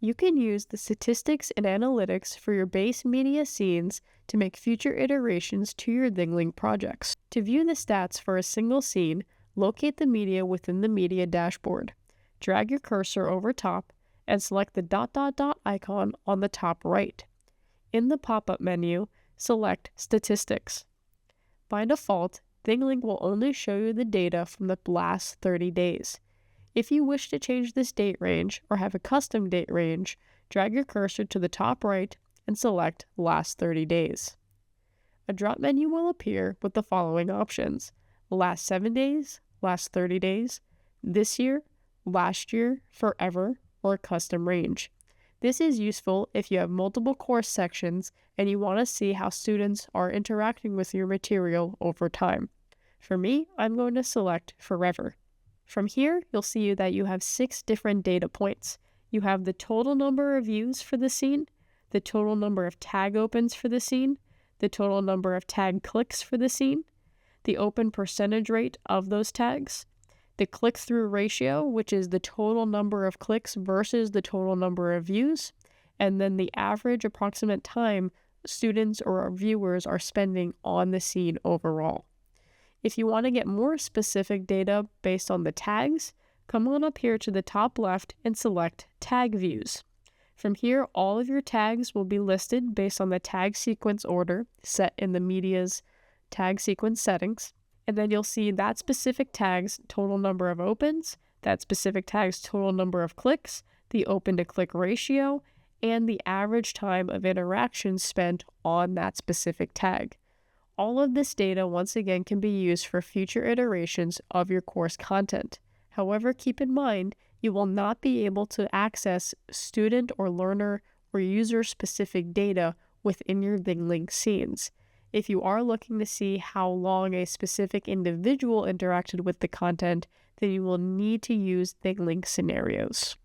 You can use the statistics and analytics for your base media scenes to make future iterations to your ThingLink projects. To view the stats for a single scene, locate the media within the media dashboard. Drag your cursor over top and select the ... icon on the top right. In the pop-up menu, select Statistics. By default, ThingLink will only show you the data from the last 30 days. If you wish to change this date range or have a custom date range, drag your cursor to the top right and select Last 30 Days. A drop menu will appear with the following options: Last 7 days, Last 30 days, This year, Last year, Forever, or Custom Range. This is useful if you have multiple course sections and you want to see how students are interacting with your material over time. For me, I'm going to select Forever. From here, you'll see that you have 6 different data points. You have the total number of views for the scene, the total number of tag opens for the scene, the total number of tag clicks for the scene, the open percentage rate of those tags, the click-through ratio, which is the total number of clicks versus the total number of views, and then the average approximate time students or viewers are spending on the scene overall. If you want to get more specific data based on the tags, come on up here to the top left and select Tag Views. From here, all of your tags will be listed based on the tag sequence order set in the media's tag sequence settings. And then you'll see that specific tag's total number of opens, that specific tag's total number of clicks, the open to click ratio, and the average time of interaction spent on that specific tag. All of this data, once again, can be used for future iterations of your course content. However, keep in mind, you will not be able to access student or learner or user-specific data within your ThingLink scenes. If you are looking to see how long a specific individual interacted with the content, then you will need to use ThingLink scenarios.